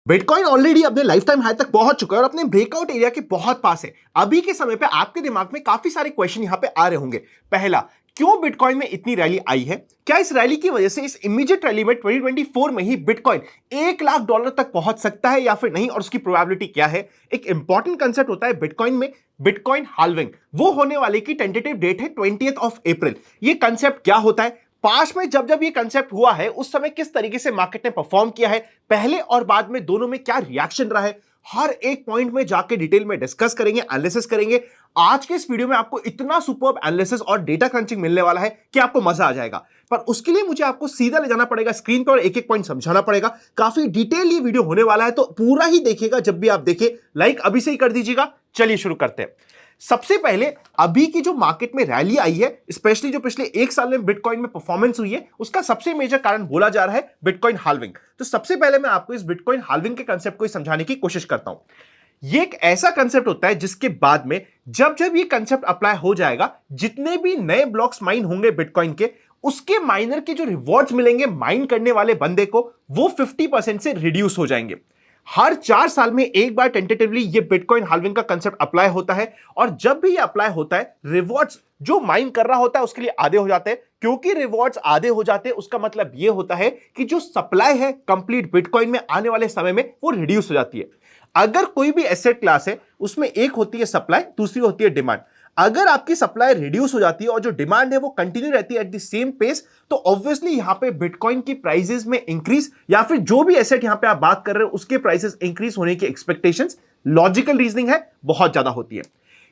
Bitcoin already अपने life time high तक पहुंच चुका है और अपने ब्रेकआउट एरिया के बहुत पास है। अभी के समय पे आपके दिमाग में काफी सारे क्वेश्चन यहां पे आ रहे होंगे। पहला, क्यों बिटकॉइन में इतनी रैली आई है? क्या इस रैली की वजह से इस इमीडिएट रैली में 2024 में ही बिटकॉइन $1 लाख तक पहुंच सकता है या फिर नहीं, और उसकी प्रोबेबिलिटी क्या है? एक इंपॉर्टेंट कंसेप्ट होता है बिटकॉइन में, बिटकॉइन हाल्विंग। वो होने वाले की टेंटेटिव डेट है 20th अप्रैल। ये कंसेप्ट क्या होता है? पास्ट में जब जब ये कंसेप्ट हुआ है उस समय किस तरीके से मार्केट ने परफॉर्म किया है, पहले और बाद में दोनों में क्या रिएक्शन रहा है, हर एक पॉइंट में जाके डिटेल में डिस्कस करेंगे, एनालिसिस करेंगे। आज के इस वीडियो में आपको इतना सुपर्ब एनालिसिस और डेटा क्रंचिंग मिलने वाला है कि आपको मजा आ जाएगा। पर उसके लिए मुझे आपको सीधा ले जाना पड़ेगा स्क्रीन पर और एक एक पॉइंट समझाना पड़ेगा। काफी डिटेल ये वीडियो होने वाला है, तो पूरा ही देखिएगा। जब भी आप देखें लाइक अभी से ही कर दीजिएगा। चलिए शुरू करते हैं। सबसे पहले अभी की जो मार्केट में रैली आई है, स्पेशली जो पिछले एक साल में बिटकॉइन में परफॉर्मेंस हुई है, उसका सबसे मेजर कारण बोला जा रहा है बिटकॉइन हाल्विंग। तो सबसे पहले मैं आपको इस बिटकॉइन हाल्विंग के कंसेप्ट को समझाने की कोशिश करता हूं। ये एक ऐसा कंसेप्ट होता है जिसके बाद में जब जब ये कंसेप्ट अप्लाई हो जाएगा, जितने भी नए ब्लॉक्स माइन होंगे बिटकॉइन के, उसके माइनर के जो रिवॉर्ड्स मिलेंगे माइन करने वाले बंदे को, वो 50% से रिड्यूस हो जाएंगे। हर 4 साल में एक बार टेंटेटिवली ये बिटकॉइन हाल्विंग का कंसेप्ट अप्लाई होता है, और जब भी ये अप्लाई होता है, रिवॉर्ड्स जो माइन कर रहा होता है उसके लिए आधे हो जाते हैं। क्योंकि रिवॉर्ड्स आधे हो जाते हैं, उसका मतलब ये होता है कि जो सप्लाई है कंप्लीट बिटकॉइन में आने वाले समय में वो रिड्यूस हो जाती है। अगर कोई भी एसेट क्लास है, उसमें एक होती है सप्लाई, दूसरी होती है डिमांड। अगर आपकी सप्लाई रिड्यूस हो जाती है और जो डिमांड है वो कंटिन्यू रहती है एट द सेम पेस, तो ऑब्वियसली यहां पे बिटकॉइन की प्राइसेस में इंक्रीज, या फिर जो भी एसेट यहां पे आप बात कर रहे हो उसके प्राइसेस इंक्रीज होने की एक्सपेक्टेशंस, लॉजिकल रीजनिंग है, बहुत ज्यादा होती है।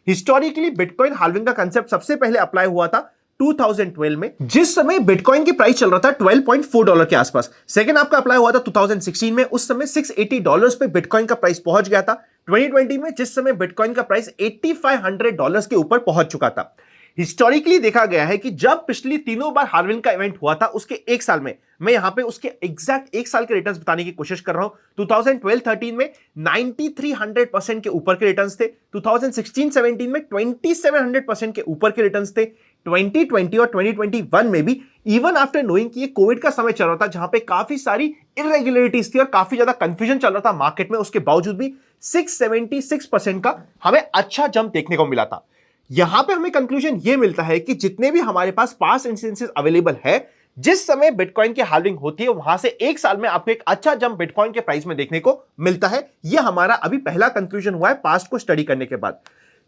हिस्टोरिकली बिटकॉइन हाल्विंग का कंसेप्ट सबसे पहले अप्लाई हुआ था 2012 में, जिस समय बिटकॉइन की प्राइस चल रहा था $12.4 के आसपास। सेकंड आपका अप्लाई हुआ था 2016 में, उस समय $680 पे बिटकॉइन का प्राइस पहुंच गया था। 2020 में जिस समय बिटकॉइन का प्राइस $8500 के ऊपर पहुंच चुका था। हिस्टोरिकली देखा गया है कि जब पिछली तीनों बार हाल्विंग का इवेंट हुआ था, उसके एक साल में, मैं यहां पे उसके एग्जैक्ट एक साल के रिटर्न्स बताने की कोशिश कर रहा हूं। 2012-13 में 9300% के ऊपर के रिटर्न्स थे। 2016-17 में 2700% के ऊपर के रिटर्न्स थे। 2020 और 2021 में भी, इवन आफ्टर नोइंग कि ये कोविड का समय चल रहा था, जहां पे काफी सारी इरेगुलरिटीज थी और काफी ज्यादा कंफ्यूजन चल रहा था मार्केट में, उसके बावजूद भी 676% का हमें अच्छा जंप देखने को मिला था। यहां पे हमें कंक्लूजन ये मिलता है कि जितने भी हमारे पास पास्ट इंस्टेंसेस अवेलेबल है, जिस समय बिटकॉइन की हाल्विंग होती है, वहां से एक साल में आपको एक अच्छा जंप बिटकॉइन के प्राइस में देखने को मिलता है। यह हमारा अभी पहला कंक्लूजन हुआ है पास्ट को स्टडी करने के बाद।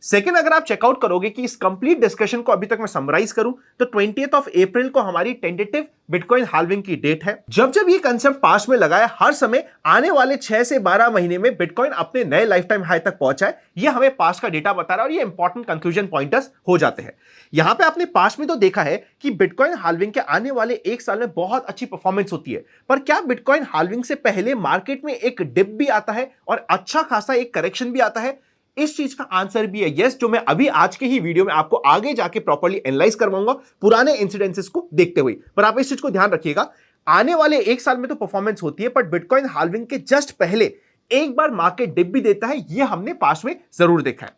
सेकंड, अगर आप चेकआउट करोगे कि इस कंप्लीट डिस्कशन को अभी तक मैं समराइज करूं, तो 20th अप्रैल को हमारी टेंटेटिव बिटकॉइन हाल्विंग की डेट है। जब जब ये कंसेप्ट पास्ट में लगा है, हर समय आने वाले 6 से 12 महीने में बिटकॉइन अपने नए लाइफ टाइम हाई तक पहुंचा है। ये हमें पास्ट का डेटा बता रहा है और ये इंपॉर्टेंट कंक्लूजन पॉइंटर्स हो जाते हैं। यहां पे आपने पास्ट में तो देखा है कि बिटकॉइन हाल्विंग के आने वाले एक साल में बहुत अच्छी परफॉर्मेंस होती है, पर क्या बिटकॉइन हाल्विंग से पहले मार्केट में एक डिप भी आता है और अच्छा खासा एक करेक्शन भी आता है? इस चीज का आंसर भी है यस, जो मैं अभी आज के ही वीडियो में आपको आगे जाके प्रॉपर्ली एनालाइज करवाऊंगा पुराने इंसिडेंसेस को देखते हुए। पर आप इस चीज को ध्यान रखिएगा, आने वाले एक साल में तो परफॉर्मेंस होती है, पर बिटकॉइन हाल्विंग के जस्ट पहले एक बार मार्केट डिप भी देता है। यह हमने पास्ट में जरूर देखा है।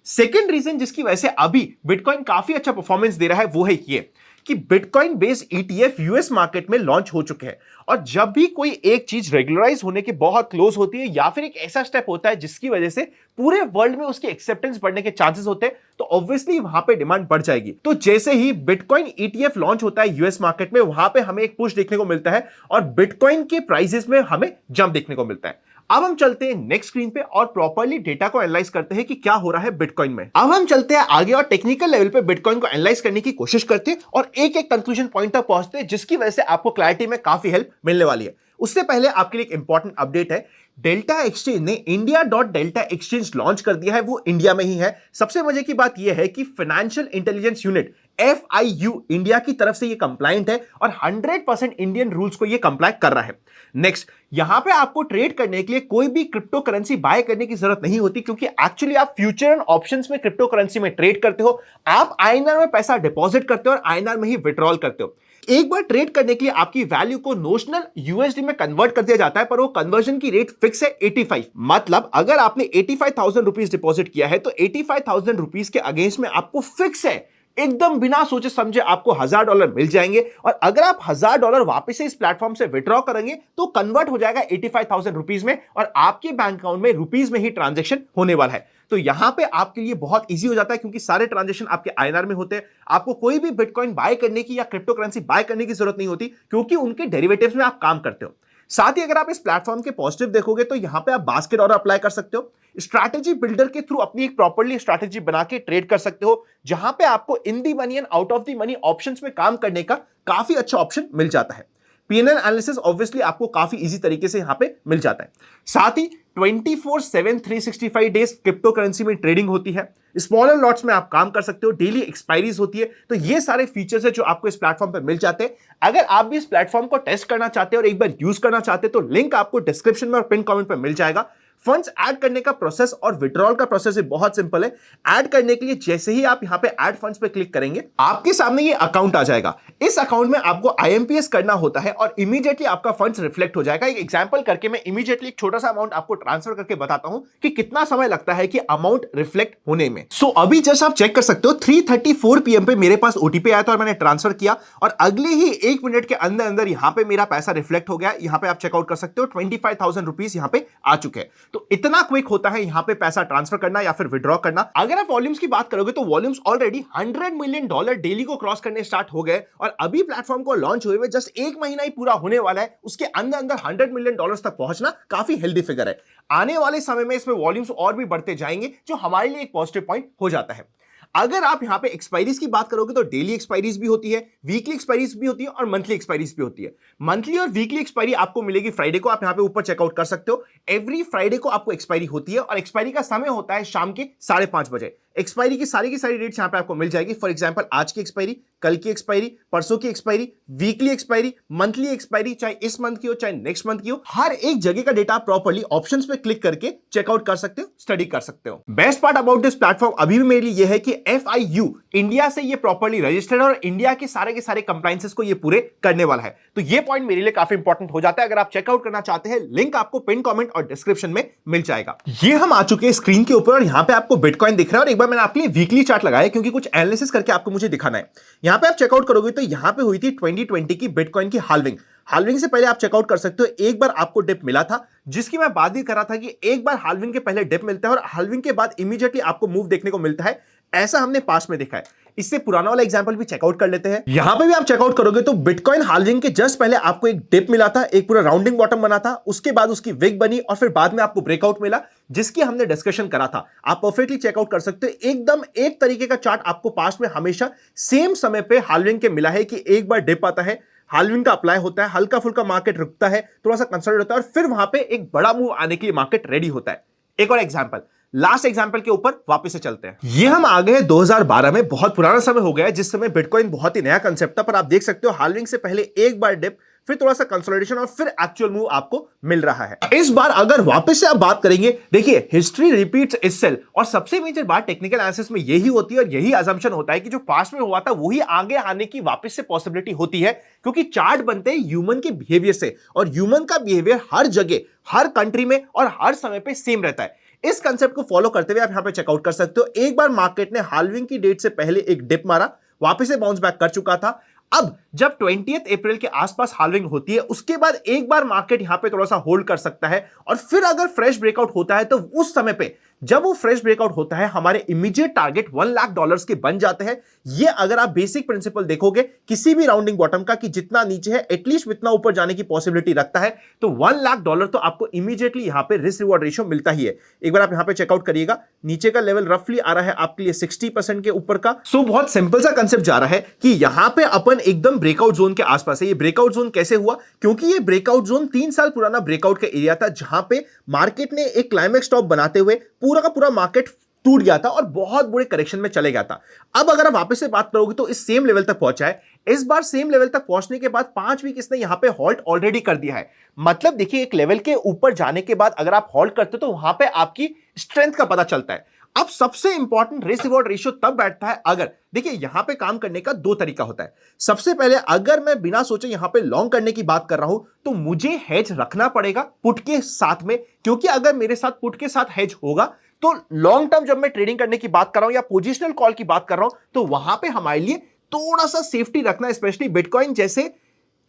सेकेंड रीजन जिसकी वजह से अभी बिटकॉइन काफी अच्छा परफॉर्मेंस दे रहा है, वो है ये कि bitcoin based ETF US market में लॉन्च हो चुके हैं। और जब भी कोई एक चीज रेगुलराइज होने के बहुत क्लोज होती है, या फिर एक ऐसा स्टेप होता है जिसकी वजह से पूरे वर्ल्ड में उसकी एक्सेप्टेंस बढ़ने के चांसेस होते हैं, तो ऑब्वियसली वहां पे डिमांड बढ़ जाएगी। तो जैसे ही बिटकॉइन ईटीएफ लॉन्च होता है यूएस मार्केट में, वहां पे हमें एक पुश देखने को मिलता है और बिटकॉइन के प्राइसेस में हमें जंप देखने को मिलता है। अब हम चलते हैं नेक्स्ट स्क्रीन पे और प्रॉपर्ली डेटा को एनालाइज करते हैं कि क्या हो रहा है बिटकॉइन में। अब हम चलते हैं आगे और टेक्निकल लेवल पे बिटकॉइन को एनालाइज करने की कोशिश करते हैं और एक एक कंक्लूजन पॉइंट तक पहुंचते हैं, जिसकी वजह से आपको क्लैरिटी में काफी हेल्प मिलने वाली है। उससे पहले आपके लिए एक इंपॉर्टेंट अपडेट है। डेल्टा एक्सचेंज ने इंडिया.डेल्टा एक्सचेंज लॉन्च कर दिया है, वो इंडिया में ही है। सबसे मजे की बात यह है कि financial intelligence unit FIU India की तरफ से ये कंप्लाइंट है और 100% इंडियन रूल्स को ये कंप्लाई कर रहा है। नेक्स्ट, यहां पे आपको ट्रेड करने के लिए कोई भी क्रिप्टो करेंसी बाय करने की जरूरत नहीं होती, क्योंकि एक्चुअली आप फ्यूचर एंड ऑप्शंस में क्रिप्टो करेंसी में ट्रेड करते हो। आप INR में पैसा डिपॉजिट करते हो और INR में ही विड्रॉल करते हो। एक बार ट्रेड करने के लिए आपकी वैल्यू को नोशनल USD में कन्वर्ट कर दिया जाता है, पर वो कन्वर्जन की रेट फिक्स है 85। मतलब अगर आपने 85,000 रुपीज डिपॉजिट किया है, तो 85,000 रुपीज के अगेंस्ट में आपको फिक्स है एकदम बिना सोचे समझे आपको $1000 मिल जाएंगे। और अगर आप $1000 वापस से इस प्लेटफॉर्म से विड्रॉ करेंगे तो कन्वर्ट हो जाएगा 85,000 रुपीज में और आपके बैंक अकाउंट में रुपीज में ही ट्रांजेक्शन होने वाला है। तो यहां पे आपके लिए बहुत इजी हो जाता है क्योंकि सारे ट्रांजेक्शन आपके आईएनआर में होते हैं। आपको कोई भी बिटकॉइन बाय करने की या क्रिप्टो करेंसी बाय करने की जरूरत नहीं होती क्योंकि उनके डेरिवेटिव्स में आप काम करते हो। साथ ही अगर आप इस प्लेटफॉर्म के पॉजिटिव देखोगे तो यहां पे आप बास्केट ऑर्डर अप्लाई कर सकते हो, स्ट्रैटेजी बिल्डर के थ्रू अपनी एक प्रॉपर्ली स्ट्रैटेजी बना के ट्रेड कर सकते हो, जहां पे आपको in the money and out of the money options में काम करने का काफी अच्छा ऑप्शन मिल जाता है। पीएनएल एनालिसिस ऑब्वियसली आपको काफी इजी तरीके से यहां पे मिल जाता है। साथ ही 24/7 365 डेज क्रिप्टो करेंसी में ट्रेडिंग होती है, स्मॉलर लॉट्स में आप काम कर सकते हो, डेली एक्सपायरीज होती है। तो ये सारे फीचर्स है जो आपको इस प्लेटफॉर्म पे मिल जाते हैं। अगर आप भी इस प्लेटफॉर्म को टेस्ट करना चाहते हैं और एक बार यूज करना चाहते हैं तो लिंक आपको डिस्क्रिप्शन में और पिन कमेंट पे मिल जाएगा। फंड्स ऐड करने का प्रोसेस और विड्रॉल का प्रोसेस बहुत सिंपल है। ऐड करने के लिए जैसे ही आप यहां पे ऐड फंड्स पे क्लिक करेंगे आपके सामने ये अकाउंट आ जाएगा। इस अकाउंट में आपको आईएमपीएस करना होता है और इमीडिएटली आपका फंड्स रिफ्लेक्ट हो जाएगा। एक एग्जांपल करके मैं इमीडिएटली एक छोटा सा अमाउंट आपको ट्रांसफर करके बताता हूं कि कितना समय लगता है कि अमाउंट रिफ्लेक्ट होने में। सो अभी जस्ट आप चेक कर सकते हो 3:34 PM पे मेरे पास ओटीपी आया था और मैंने ट्रांसफर किया और अगले ही 1 मिनट के अंदर अंदर यहां पे मेरा पैसा रिफ्लेक्ट हो गया। यहां पे आप चेकआउट कर सकते हो 25,000 रुपीज यहां पे आ चुके हैं। तो इतना क्विक होता है यहां पे पैसा ट्रांसफर करना या फिर विड्रॉ करना। अगर आप वॉल्यूम्स की बात करोगे तो वॉल्यूम्स ऑलरेडी $100 मिलियन डेली को क्रॉस करने स्टार्ट हो गए और अभी प्लेटफॉर्म को लॉन्च हुए जस्ट 1 महीना ही पूरा होने वाला है। उसके अंदर अंदर $100 मिलियन तक पहुंचना काफी हेल्दी फिगर है। आने वाले समय में इसमें वॉल्यूम्स और भी बढ़ते जाएंगे जो हमारे लिए एक पॉजिटिव पॉइंट हो जाता है। अगर आप यहां पे एक्सपायरीज की बात करोगे तो डेली एक्सपायरीज भी होती है, वीकली एक्सपायरीज भी होती है और मंथली एक्सपायरीज भी होती है। मंथली और वीकली एक्सपायरी आपको मिलेगी फ्राइडे को, आप यहां पे ऊपर चेकआउट कर सकते हो। एवरी फ्राइडे को आपको एक्सपायरी होती है और एक्सपायरी का समय होता है शाम के 5:30 बजे। एक्सपायरी की सारी डेट्स यहां पे आपको मिल जाएगी। फॉर एग्जांपल आज की एक्सपायरी, कल की एक्सपायरी, परसों की expiry, weekly expiry, monthly expiry, चाहे इस मंथ की हो चाहे नेक्स्ट मंथ की हो, हर एक जगह का डेटा प्रॉपर्ली ऑप्शंस पे क्लिक करके चेकआउट कर सकते हो, स्टडी कर सकते हो। Best part about this platform अभी भी मेरे लिए यह है कि FIU इंडिया से ये प्रॉपर्ली रजिस्टर्ड है और इंडिया के सारे कंप्लायंसेस को ये पूरे करने वाला है। तो ये पॉइंट मेरे लिए काफी इंपॉर्टेंट हो जाता है। अगर आप चेकआउट करना चाहते हैं लिंक आपको पिन कमेंट और डिस्क्रिप्शन में मिल जाएगा। ये हम आ चुके हैं स्क्रीन के ऊपर और यहां पे आपको बिटकॉइन दिख रहा है और एक बार मैंने आपके लिए वीकली चार्ट लगाया क्योंकि कुछ एनालिसिस करके आपको मुझे दिखाना है। यहां पे आप चेकआउट करोगे तो यहां पे हुई थी 2020 की बिटकॉइन की हाल्विंग से पहले आप चेकआउट कर सकते हो। एक बार आपको डिप मिला था जिसकी मैं बात भी कर रहा था कि एक बार हाल्विंग के पहले डिप मिलता है और हाल्विंग के बाद इमीडिएटली आपको मूव देखने को मिलता है। ऐसा हमने पास्ट में देखा है। इससे पुराना वाला एग्जांपल भी चेकआउट कर लेते हैं। यहां पे भी आप चेकआउट करोगे तो बिटकॉइन हाल्विंग के जस्ट पहले आपको एक डिप मिला था, एक पूरा राउंडिंग बॉटम बना था, उसके बाद उसकी विग बनी और फिर बाद में आपको ब्रेकआउट मिला जिसकी हमने डिस्कशन करा था। आप परफेक्टली चेकआउट कर सकते हो। एकदम एक तरीके का चार्ट आपको पास्ट में हमेशा सेम समय पे हाल्विंग के मिला है कि एक बार डिप आता है, हाल्विंग का अप्लाई होता है, हल्का फुल्का मार्केट रुकता है, थोड़ा सा कंसोलिडेट होता है और फिर वहां पे एक बड़ा मूव आने के लिए मार्केट रेडी होता है। एक और एग्जांपल, लास्ट एग्जांपल के ऊपर वापस से चलते हैं। ये हम आ गए 2012 में, बहुत पुराना समय हो गया है जिस समय बिटकॉइन बहुत ही नया कंसेप्ट था। पर आप देख सकते हो हाल्विंग से पहले एक बार डिप, फिर थोड़ा सा कंसोलिडेशन और फिर एक्चुअल मूव आपको मिल रहा है। इस बार अगर वापस से आप बात करेंगे, देखिए हिस्ट्री रिपीट्स इटसेल्फ और सबसे मेजर बात टेक्निकल एनालिसिस में यही होती है और यही अजम्पशन होता है कि जो पास्ट में हुआ था वही आगे आने की वापस से पॉसिबिलिटी होती है क्योंकि चार्ट बनते हैं ह्यूमन के बिहेवियर से और ह्यूमन का बिहेवियर हर जगह, हर कंट्री में और हर समय पे सेम रहता है। इस कंसेप्ट को फॉलो करते हुए आप यहां पे चेकआउट कर सकते हो। एक बार मार्केट ने हाल्विंग की डेट से पहले एक डिप मारा, वापस से बाउंस बैक कर चुका था। अब जब 20 अप्रैल के आसपास हाल्विंग होती है उसके बाद एक बार मार्केट यहां पे थोड़ा सा होल्ड कर सकता है और फिर अगर फ्रेश ब्रेकआउट होता है तो उस समय पे जब वो फ्रेश ब्रेकआउट होता है हमारे इमीडिएट टारगेट $1 लाख के बन जाते हैं। ये अगर आप बेसिक प्रिंसिपल देखोगे किसी भी राउंडिंग बॉटम का कि जितना नीचे है एटलीस्ट उतना ऊपर जाने की पॉसिबिलिटी रखता है, तो $1 लाख तो आपको इमीडिएटली यहां पे रिस्क रिवॉर्ड रेशियो मिलता ही है। एक बार आप यहां पे चेकआउट करिएगा, नीचे का लेवल रफली आ रहा है आपके लिए 60% के ऊपर का। सो बहुत सिंपल सा कंसेप्ट जा रहा है कि यहां पे अपन एकदम ब्रेकआउट जोन के आसपास है। ये ब्रेकआउट जोन कैसे हुआ? क्योंकि ये ब्रेकआउट जोन 3 साल पुराना ब्रेकआउट का एरिया था जहां पे मार्केट ने एक क्लाइमेक्स टॉप बनाते हुए पूरा का पूरा मार्केट टूट गया था और बहुत बुरे करेक्शन में चले गया था। अब अगर आप वापस से बात करोगे तो इस सेम लेवल तक पहुंचा है। इस बार सेम लेवल तक पहुंचने के बाद 5 वीक इसने यहां पे हॉल्ट ऑलरेडी कर दिया है। मतलब देखिए एक लेवल के ऊपर जाने के बाद अगर आप हॉल्ट करते हो तो वहां पे आपकी स्ट्रेंथ का पता चलता है। अब सबसे इंपॉर्टेंट रिस्क रिवॉर्ड रेशियो तब बैठता है अगर, देखिए यहां पे काम करने का 2 तरीका होता है। सबसे पहले अगर मैं बिना सोचे यहां पे लॉन्ग करने की बात कर रहा हूं तो मुझे हेज रखना पड़ेगा पुट के साथ में, क्योंकि अगर मेरे साथ पुट के साथ हेज होगा तो लॉन्ग टर्म जब मैं ट्रेडिंग करने की बात कर रहा हूं या पोजिशनल कॉल की बात कर रहा हूं, तो वहां पे हमारे लिए थोड़ा सा सेफ्टी रखना स्पेशली बिटकॉइन जैसे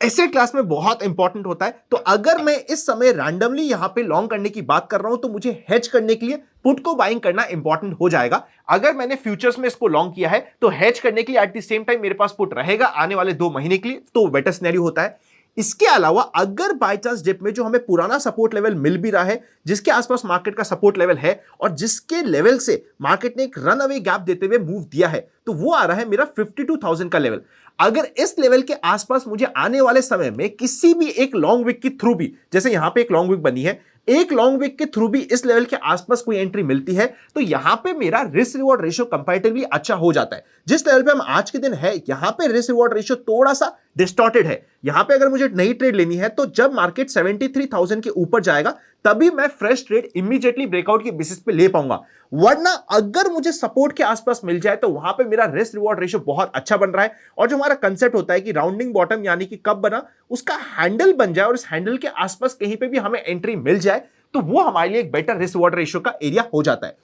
एसेट क्लास में बहुत इंपॉर्टेंट होता है। तो अगर मैं इस समय रैंडमली यहां पे लॉन्ग करने की बात कर रहा हूं, तो मुझे हेज करने के लिए पुट को बाइंग करना इंपॉर्टेंट हो जाएगा। अगर मैंने फ्यूचर्स में इसको लॉन्ग किया है, तो हेज करने के लिए एट द सेम टाइम मेरे पास पुट रहेगा आने वाले 2 महीने के लिए, तो बेटर सिनेरियो होता है। इसके अलावा अगर बाय चांस डिप में जो हमें पुराना सपोर्ट लेवल मिल भी रहा है, जिसके आसपास मार्केट का सपोर्ट लेवल है और जिसके लेवल से मार्केट ने एक रन अवे गैप देते हुए मूव दिया है, तो वो आ रहा है मेरा 52,000 का लेवल। अगर इस लेवल के आसपास मुझे आने वाले समय में किसी भी एक लॉन्ग विक के थ्रू भी, जैसे यहां पे एक लॉन्ग विक बनी है, एक लॉन्ग विक के थ्रू भी इस लेवल के आसपास कोई एंट्री मिलती है, तो यहां पे मेरा रिस्क रिवॉर्ड रेशियो कंपैरेटिवली अच्छा हो जाता है। जिस लेवल पे हम आज के दिन है, यहां पे रिस्क रिवॉर्ड रेशियो थोड़ा सा डिस्टॉर्टेड है। यहां पे अगर मुझे नई ट्रेड लेनी है, तो जब मार्केट 73,000 के ऊपर जाएगा, तभी मैं फ्रेश ट्रेड इमीडिएटली ब्रेकआउट के बेसिस पे ले पाऊंगा। वरना अगर मुझे सपोर्ट के आसपास मिल जाए, तो वहां पे मेरा रिस्क रिवॉर्ड रेशियो बहुत अच्छा बन रहा है। और जो हमारा कंसेप्ट होता है कि राउंडिंग बॉटम यानी कि कब बना, उसका हैंडल बन जाए और इस हैंडल के आसपास कहीं पे भी हमें एंट्री मिल जाए, तो वो हमारे लिए एक बेटर रिस्क रिवॉर्ड रेशियो का एरिया हो जाता है।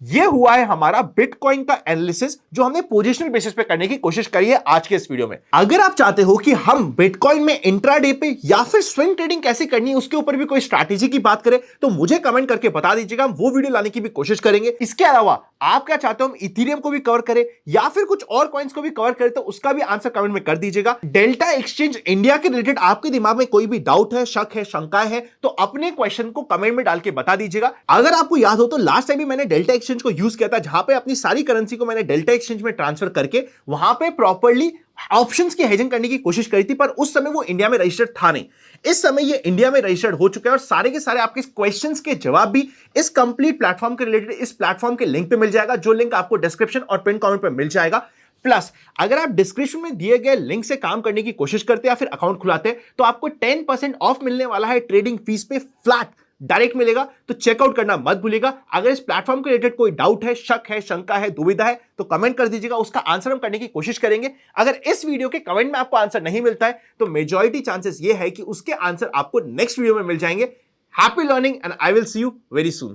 ये हुआ है हमारा बिटकॉइन का एनालिसिस, जो हमने पोजिशनल बेसिस पे करने की कोशिश करी है आज के इस वीडियो में। अगर आप चाहते हो कि हम बिटकॉइन में इंट्राडे पे या फिर स्विंग ट्रेडिंग कैसे करनी है उसके ऊपर भी कोई स्ट्रैटेजी की बात करें, तो मुझे कमेंट करके बता दीजिएगा, हम वो वीडियो लाने की भी कोशिश करेंगे। इसके अलावा आप क्या चाहते हो हम इथेरियम को भी कवर करें या फिर कुछ और कॉइन्स को भी कवर करें, तो उसका भी आंसर कमेंट में कर दीजिएगा। डेल्टा एक्सचेंज इंडिया के रिलेटेड आपके दिमाग में कोई भी डाउट है, शक है, शंका है, तो अपने क्वेश्चन को कमेंट में डाल के बता दीजिएगा। अगर आपको याद हो तो लास्ट टाइम भी मैंने डेल्टा एक्सचेंज को यूज किया था, जहां पे अपनी सारी करेंसी को मैंने डेल्टा एक्सचेंज में ट्रांसफर करके वहां पे प्रॉपर्ली ऑप्शंस की हेजिंग करने की कोशिश करी थी, पर उस समय वो इंडिया में रजिस्टर्ड था नहीं। इस समय ये इंडिया में रजिस्टर्ड हो चुका है और सारे के सारे आपके क्वेश्चंस के जवाब भी इस कंप्लीट प्लेटफॉर्म के रिलेटेड इस प्लेटफॉर्म के लिंक पे मिल जाएगा, जो लिंक आपको डिस्क्रिप्शन और पिन कमेंट पे मिल जाएगा। प्लस अगर आप डिस्क्रिप्शन में दिए गए लिंक से काम करने की कोशिश करते हैं या फिर अकाउंट खुलाते हैं, तो आपको 10% ऑफ मिलने वाला है ट्रेडिंग फीस पे, फ्लैट डायरेक्ट मिलेगा। तो चेकआउट करना मत भूलिएगा। अगर इस प्लेटफॉर्म के रिलेटेड कोई डाउट है, शक है, शंका है, दुविधा है, तो कमेंट कर दीजिएगा, उसका आंसर हम करने की कोशिश करेंगे। अगर इस वीडियो के कमेंट में आपको आंसर नहीं मिलता है, तो मेजॉरिटी चांसेस ये है कि उसके आंसर आपको नेक्स्ट वीडियो में मिल जाएंगे। Happy learning and I will see you very soon.